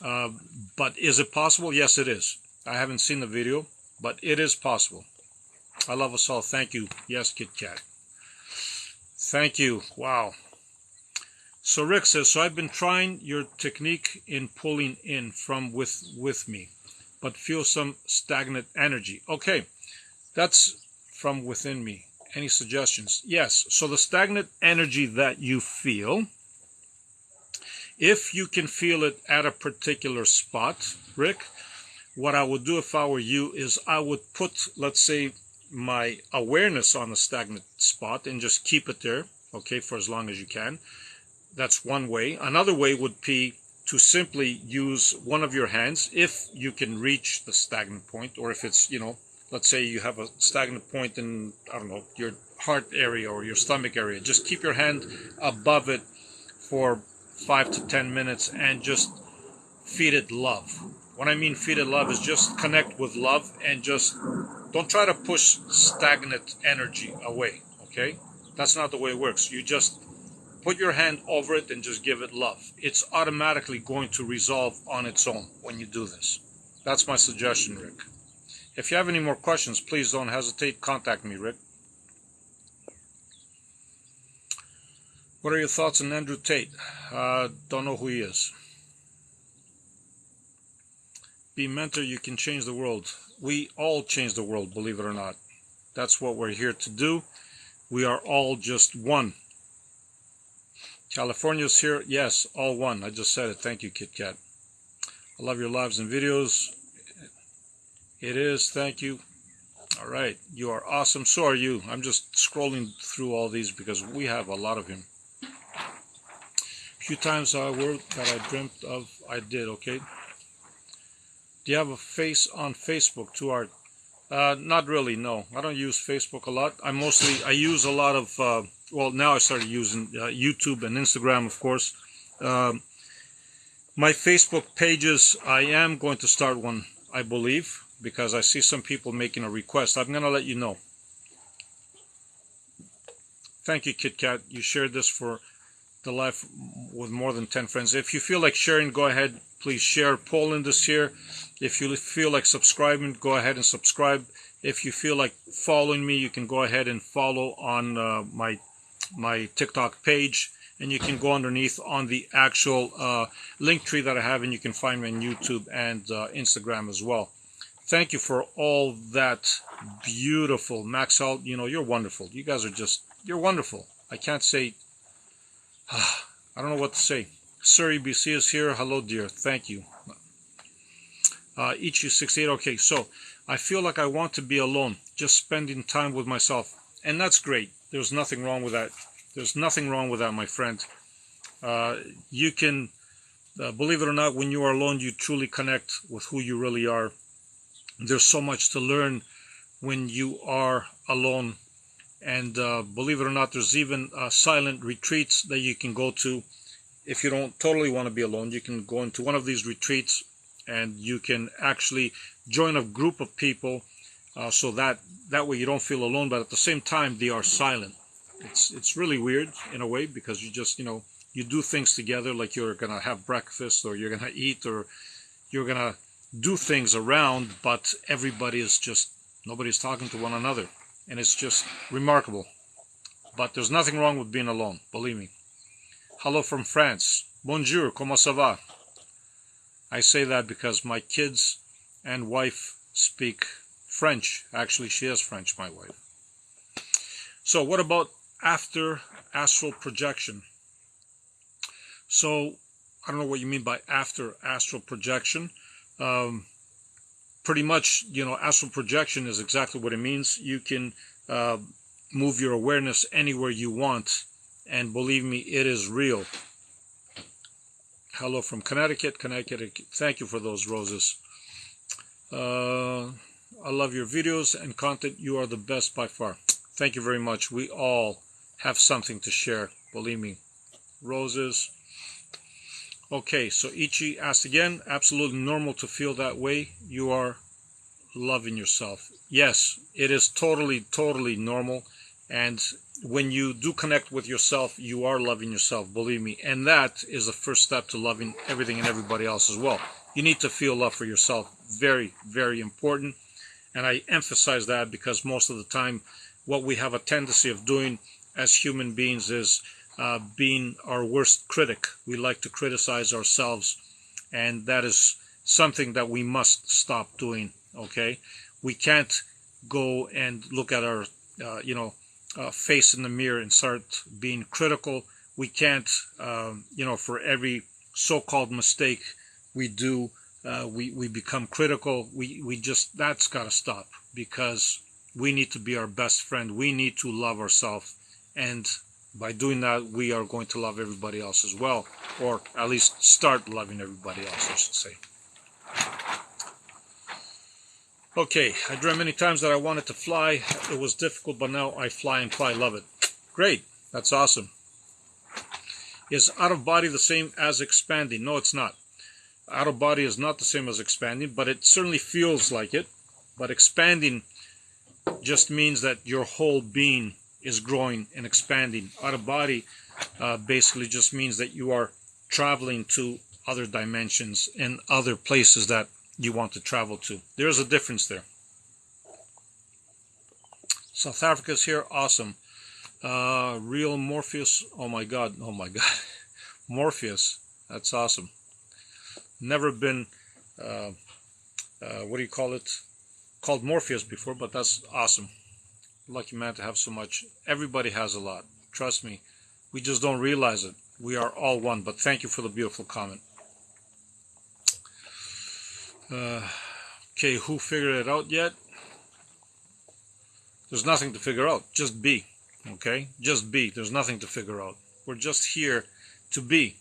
Speaker 1: But is it possible? Yes, it is. I haven't seen the video, but it is possible. I love us all. Thank you. Yes, Kit Kat. Thank you. Wow. So Rick says, so I've been trying your technique in pulling in from with me, but feel some stagnant energy. Okay, that's from within me. Any suggestions? Yes, so the stagnant energy that you feel, if you can feel it at a particular spot, Rick, what I would do if I were you is I would put, let's say, my awareness on the stagnant spot and just keep it there, okay, for as long as you can. That's one way. Another way would be to simply use one of your hands if you can reach the stagnant point, or if it's, let's say you have a stagnant point in, I don't know, your heart area or your stomach area. Just keep your hand above it for 5 to 10 minutes and just feed it love. What I mean feed it love is just connect with love and just don't try to push stagnant energy away, okay? That's not the way it works. You just put your hand over it and just give it love. It's automatically going to resolve on its own when you do this. That's my suggestion, Rick. If you have any more questions, please don't hesitate. Contact me, Rick. What are your thoughts on Andrew Tate? Don't know who he is. Be a mentor, you can change the world. We all change the world, believe it or not. That's what we're here to do. We are all just one. California's here. Yes, all one. I just said it. Thank you, Kit Kat. I love your lives and videos. It is. Thank you. All right. You are awesome. So are you. I'm just scrolling through all these because we have a lot of him. A few times a word that I dreamt of, I did. Okay. Do you have a face on Facebook to art? Not really. No, I don't use Facebook a lot. I use a lot of, well, now I started using YouTube and Instagram, of course. My Facebook pages, I am going to start one, I believe, because I see some people making a request. I'm going to let you know. Thank you, Kit Kat. You shared this for the life with more than 10 friends. If you feel like sharing, go ahead. Please share. Poland is here. If you feel like subscribing, go ahead and subscribe. If you feel like following me, you can go ahead and follow on my TikTok page. And you can go underneath on the actual link tree that I have, and you can find me on YouTube and Instagram as well. thank you for all that beautiful Max Out. You know, you're wonderful. You guys are just, you're wonderful. I can't say, I don't know what to say. Surrey BC is here. Hello, dear. Thank you. Ichi68. Okay, so I feel like I want to be alone, just spending time with myself. And that's great. There's nothing wrong with that. There's nothing wrong with that, my friend. You can, believe it or not, when you are alone, you truly connect with who you really are. There's so much to learn when you are alone. And believe it or not, there's even silent retreats that you can go to. If you don't totally want to be alone, you can go into one of these retreats and you can actually join a group of people so that way you don't feel alone, but at the same time they are silent. It's really weird in a way, because you just, you know, you do things together, like you're gonna have breakfast or you're gonna eat or you're gonna do things around, but everybody is just, nobody's talking to one another, and it's just remarkable. But there's nothing wrong with being alone, believe me. Hello from France. Bonjour, comment ça va? I say that because my kids and wife speak French. Actually, she is French, my wife. So what about after astral projection? So I don't know what you mean by after astral projection. Pretty much, you know, astral projection is exactly what it means. You can move your awareness anywhere you want, and believe me, it is real. Hello from Connecticut. Thank you for those roses. I love your videos and content. You are the best by far. Thank you very much. We all have something to share, believe me. Roses. Okay, so Ichi asked again, absolutely normal to feel that way. You are loving yourself. Yes, it is totally normal. And when you do connect with yourself, you are loving yourself, believe me. And that is the first step to loving everything and everybody else as well. You need to feel love for yourself. Very, very important. And I emphasize that because most of the time, what we have a tendency of doing as human beings is being our worst critic. We like to criticize ourselves, and that is something that we must stop doing. Okay, we can't go and look at our face in the mirror and start being critical. We can't for every so-called mistake we do, we become critical. We just, that's got to stop, because we need to be our best friend. We need to love ourselves, and by doing that, we are going to love everybody else as well, or at least start loving everybody else, I should say. Okay, I dreamt many times that I wanted to fly. It was difficult, but now I fly and fly. Love it. Great. That's awesome. Is out of body the same as expanding? No, it's not. Out of body is not the same as expanding, but it certainly feels like it. But expanding just means that your whole being is growing and expanding. Out of body basically just means that you are traveling to other dimensions and other places that you want to travel to. There's a difference there. South Africa's here. Awesome. Real Morpheus. Oh my god. Morpheus. That's awesome. Never been what do you call it, called Morpheus before, but that's awesome. Lucky man to have so much. Everybody has a lot, trust me. We just don't realize it. We are all one. But thank you for the beautiful comment. Okay, who figured it out yet? There's nothing to figure out. Just be. Okay, just be. There's nothing to figure out. We're just here to be,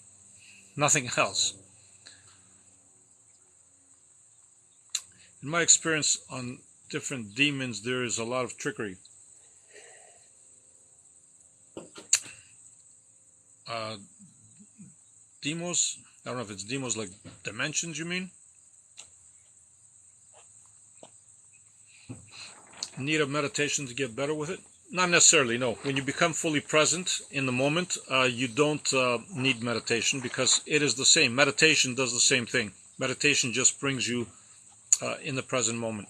Speaker 1: nothing else. In my experience on different demons, there is a lot of trickery. Demos, I don't know if it's demos like dimensions you mean? Need a meditation to get better with it? Not necessarily, no. When you become fully present in the moment, you don't need meditation, because it is the same. Meditation does the same thing. Meditation just brings you in the present moment.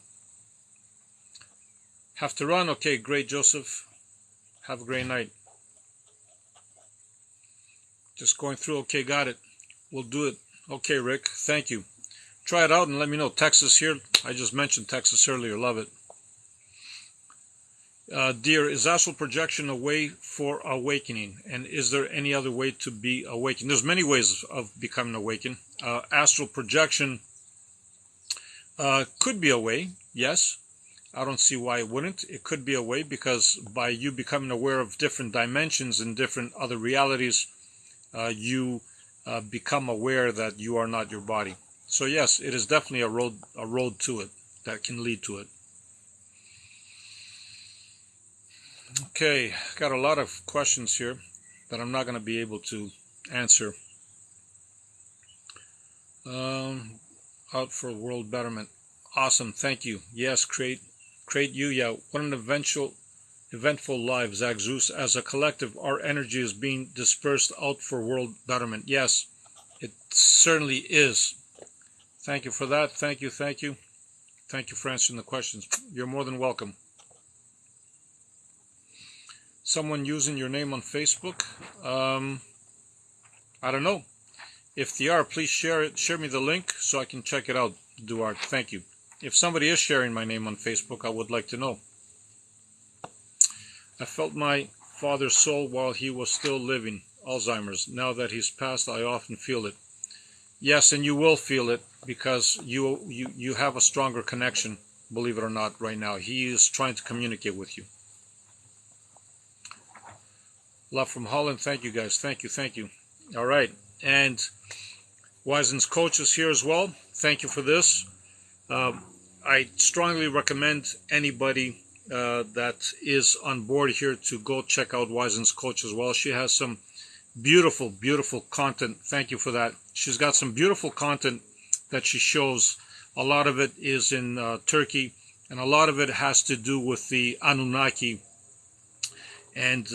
Speaker 1: Have to run? Okay, great, Joseph. Have a great night. Just going through. Okay, got it. We'll do it. Okay, Rick, thank you. Try it out and let me know. Texas here. I just mentioned Texas earlier. Love it. Dear, is astral projection a way for awakening? And is there any other way to be awakened? There's many ways of becoming awakened. Astral projection could be a way, yes. I don't see why it wouldn't. It could be a way because by you becoming aware of different dimensions and different other realities, you become aware that you are not your body. So yes, it is definitely a road to it that can lead to it. Okay, got a lot of questions here that I'm not going to be able to answer. Out for world betterment. Awesome, thank you. Yes, create you. Yeah, what an eventful life, Zach Zeus. As a collective, our energy is being dispersed out for world betterment. Yes, it certainly is. Thank you for that. Thank you. Thank you for answering the questions. You're more than welcome. Someone using your name on Facebook? I don't know. If they are, please share it. Share me the link so I can check it out, Duarte. Thank you. If somebody is sharing my name on Facebook, I would like to know. I felt my father's soul while he was still living, Alzheimer's. Now that he's passed, I often feel it. Yes, and you will feel it because you have a stronger connection, believe it or not, right now. He is trying to communicate with you. Love from Holland. Thank you, guys. Thank you. All right. And Wisen's coach is here as well. Thank you for this. I strongly recommend anybody that is on board here to go check out Wisen's coach as well. She has some beautiful content. Thank you for that. She's got some beautiful content that she shows. A lot of it is in Turkey, and a lot of it has to do with the Anunnaki. And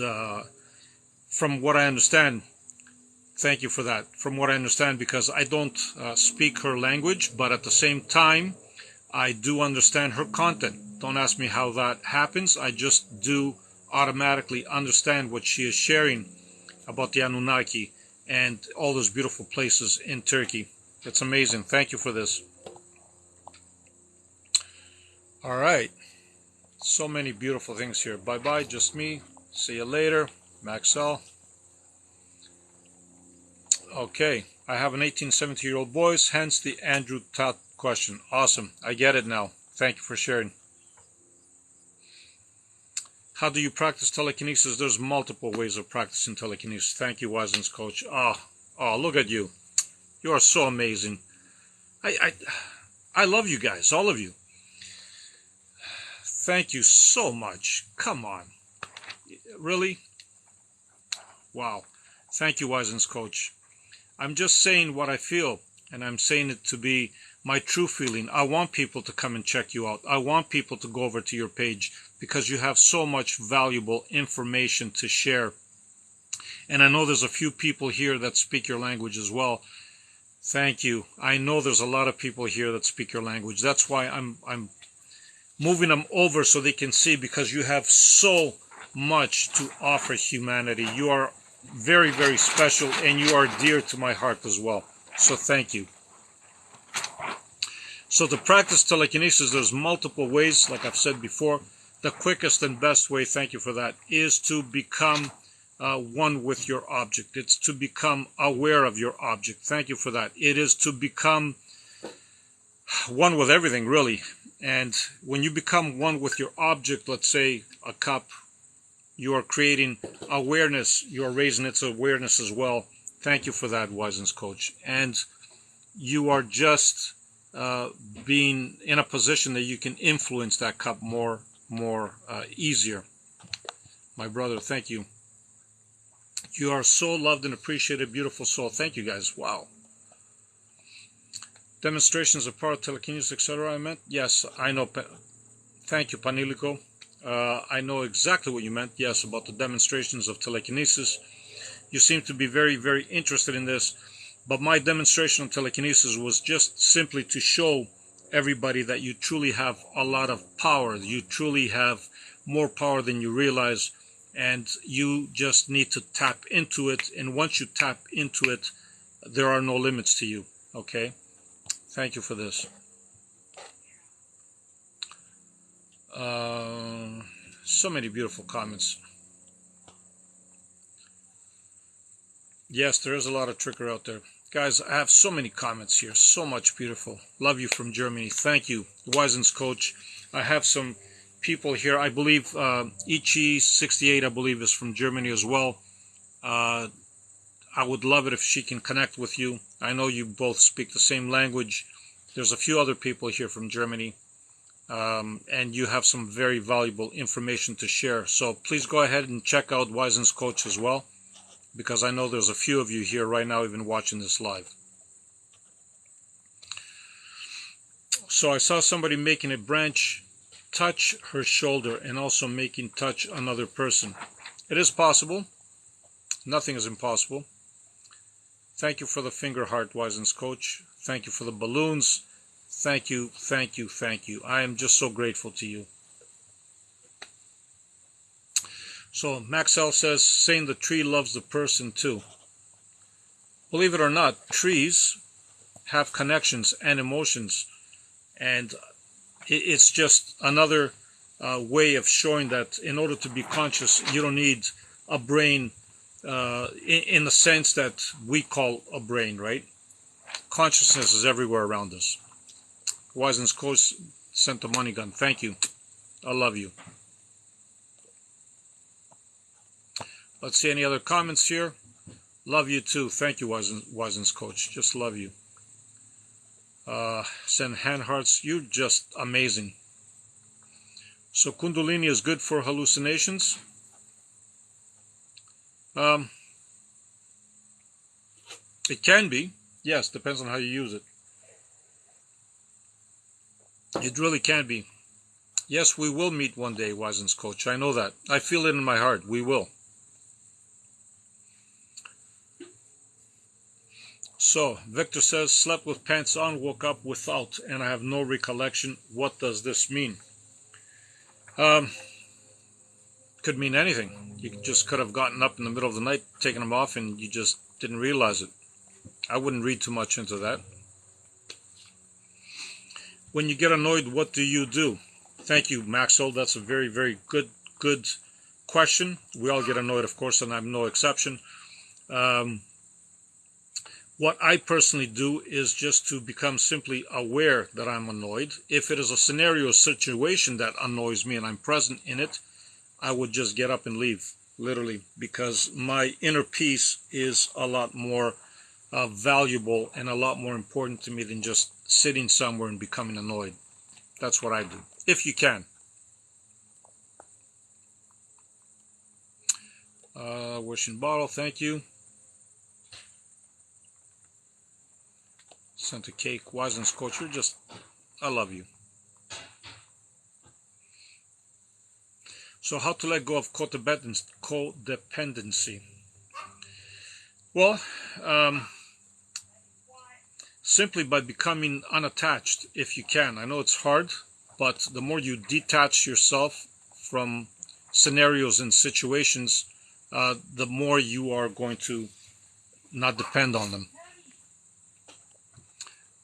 Speaker 1: from what I understand, thank you for that. From what I understand, because I don't speak her language, but at the same time, I do understand her content. Don't ask me how that happens. I just do automatically understand what she is sharing about the Anunnaki and all those beautiful places in Turkey. It's amazing. Thank you for this. All right. So many beautiful things here. Bye-bye. Just me. See you later. Maxell. Okay. I have an 18, 17-year-old boy, hence the Andrew Tott question. Awesome. I get it now. Thank you for sharing. How do you practice telekinesis? There's multiple ways of practicing telekinesis. Thank you, Wisen's coach. Oh, look at you. You are so amazing. I love you guys, all of you. Thank you so much. Come on. Really? Wow. Thank you, Wisen's coach. I'm just saying what I feel, and I'm saying it to be my true feeling. I want people to come and check you out. I want people to go over to your page because you have so much valuable information to share. And I know there's a few people here that speak your language as well. Thank you. I know there's a lot of people here that speak your language. That's why I'm moving them over so they can see, because you have so much to offer humanity. You are very, very special, and you are dear to my heart as well. So thank you. So to practice telekinesis, there's multiple ways, like I've said before. The quickest and best way, thank you for that, is to become one with your object. It's to become aware of your object. Thank you for that. It is to become one with everything, really. And when you become one with your object, let's say a cup, you are creating awareness. You are raising its awareness as well. Thank you for that, Wisen's coach. And you are just being in a position that you can influence that cup more easier. My brother, thank you. You are so loved and appreciated, beautiful soul. Thank you, guys. Wow. Demonstrations of power, telekinesis, etc. I meant? Yes, I know. Thank you, Panilico. I know exactly what you meant. Yes, about the demonstrations of telekinesis. You seem to be very, very interested in this. But my demonstration of telekinesis was just simply to show everybody that you truly have a lot of power. You truly have more power than you realize. And you just need to tap into it. And once you tap into it, there are no limits to you. Okay? Thank you for this. So many beautiful comments. Yes, there is a lot of trickery out there. Guys, I have so many comments here. So much beautiful. Love you from Germany. Thank you. Wisens Coach. I have some people here. I believe Ichi68, I believe, is from Germany as well. I would love it if she can connect with you. I know you both speak the same language. There's a few other people here from Germany. And you have some very valuable information to share. So please go ahead and check out Wisens Coach as well, because I know there's a few of you here right now even watching this live. So I saw somebody making a branch touch her shoulder and also making touch another person. It is possible. Nothing is impossible. Thank you for the finger heart, Wisens Coach. Thank you for the balloons. Thank you, thank you, thank you. I am just so grateful to you. So Maxell says, saying the tree loves the person too. Believe it or not, trees have connections and emotions, and it's just another way of showing that in order to be conscious, you don't need a brain in the sense that we call a brain, right? Consciousness is everywhere around us. Wisens Coach sent the money gun. Thank you. I love you. Let's see any other comments here. Love you too. Thank you, Wisens Coach. Just love you. Send hand hearts. You're just amazing. So Kundalini is good for hallucinations. It can be. Yes, depends on how you use it. It really can be. Yes, we will meet one day, Wisens Coach. I know that. I feel it in my heart. We will. So, Victor says, slept with pants on, woke up without, and I have no recollection. What does this mean? Could mean anything. You just could have gotten up in the middle of the night, taken them off, and you just didn't realize it. I wouldn't read too much into that. When you get annoyed, what do you do? Thank you, Maxwell. That's a very, very good question. We all get annoyed, of course, and I'm no exception. What I personally do is just to become simply aware that I'm annoyed. If it is a scenario or situation that annoys me and I'm present in it, I would just get up and leave, literally, because my inner peace is a lot more valuable and a lot more important to me than just sitting somewhere and becoming annoyed. That's what I do, if you can. Wishing bottle, thank you. Sent a cake. Wisens Coach, you're just, I love you. So how to let go of codependency? Well, simply by becoming unattached, if you can. I know it's hard, but the more you detach yourself from scenarios and situations, the more you are going to not depend on them.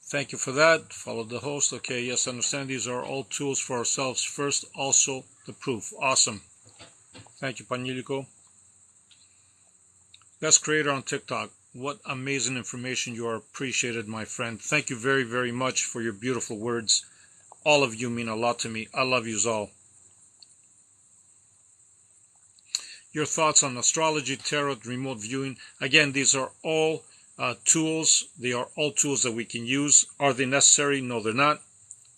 Speaker 1: Thank you for that. Follow the host. Okay, yes, understand. These are all tools for ourselves first, also the proof. Awesome. Thank you, Panilico. Best creator on TikTok. What amazing information. You are appreciated, my friend. Thank you very, very much for your beautiful words. All of you mean a lot to me. I love you all. Your thoughts on astrology, tarot, remote viewing. Again, these are all tools. They are all tools that we can use. Are they necessary? No, they're not.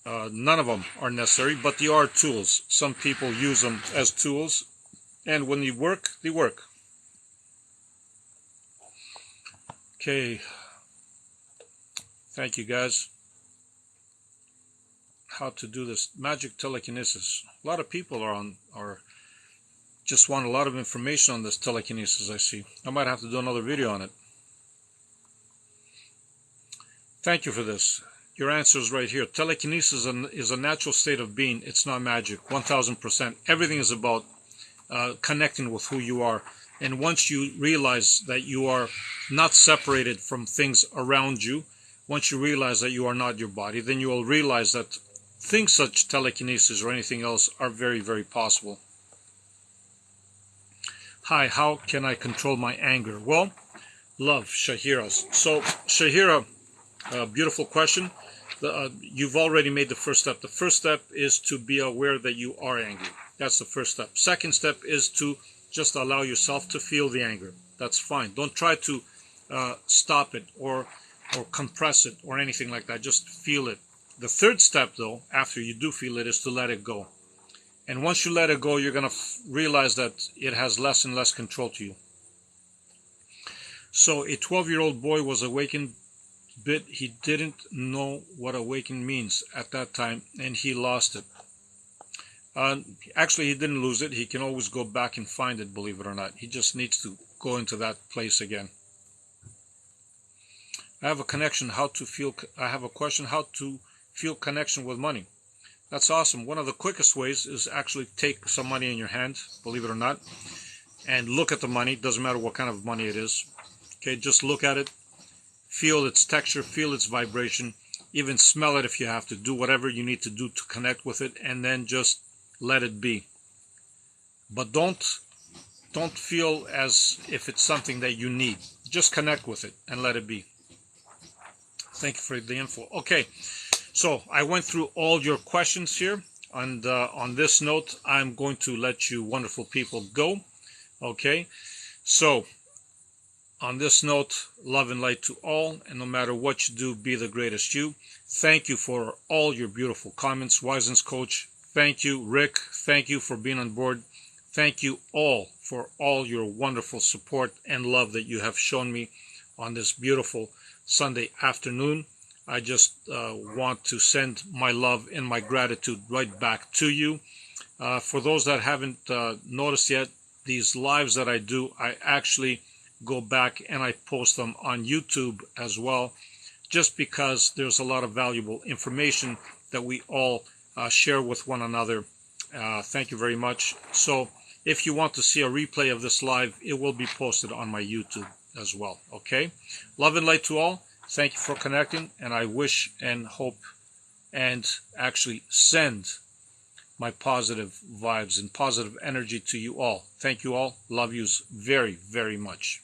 Speaker 1: None of them are necessary, but they are tools. Some people use them as tools, and when they work, they work. Okay. Thank you, guys. How to do this magic telekinesis? A lot of people are just want a lot of information on this telekinesis. I see. I might have to do another video on it. Thank you for this. Your answer is right here. Telekinesis is a natural state of being. It's not magic. 1000%. Everything is about connecting with who you are. And once you realize that you are not separated from things around you, once you realize that you are not your body, then you will realize that things such telekinesis or anything else are very, very possible. Hi, how can I control my anger? Well, love, Shahira. So, Shahira, beautiful question. You've already made the first step. The first step is to be aware that you are angry. That's the first step. Second step is to just allow yourself to feel the anger. That's fine. Don't try to stop it or compress it or anything like that. Just feel it. The third step, though, after you do feel it, is to let it go. And once you let it go, you're going to realize that it has less and less control to you. So a 12-year-old boy was awakened, but he didn't know what awakened means at that time, and he lost it. Actually, he didn't lose it. He can always go back and find it, believe it or not. He just needs to go into that place again. I have a question, how to feel connection with money. That's awesome. One of the quickest ways is actually take some money in your hand, believe it or not, and look at the money. Doesn't matter what kind of money it is. Okay, just look at it, feel its texture, feel its vibration, even smell it if you have to. Do whatever you need to do to connect with it, and then just let it be. But don't feel as if it's something that you need. Just connect with it and let it be. Thank you for the info. Okay. So I went through all your questions here, and on this note, I'm going to let you wonderful people go. Okay, so on this note, love and light to all, and no matter what you do, be the greatest you. Thank you for all your beautiful comments, Wisens Coach. Thank you, Rick. Thank you for being on board. Thank you all for all your wonderful support and love that you have shown me on this beautiful Sunday afternoon. I just want to send my love and my gratitude right back to you. For those that haven't noticed yet, these lives that I do, I actually go back and I post them on YouTube as well, just because there's a lot of valuable information that we all share with one another. Thank you very much. So if you want to see a replay of this live, it will be posted on my YouTube as well. Okay? Love and light to all. Thank you for connecting, and I wish and hope and actually send my positive vibes and positive energy to you all. Thank you all. Love yous very, very much.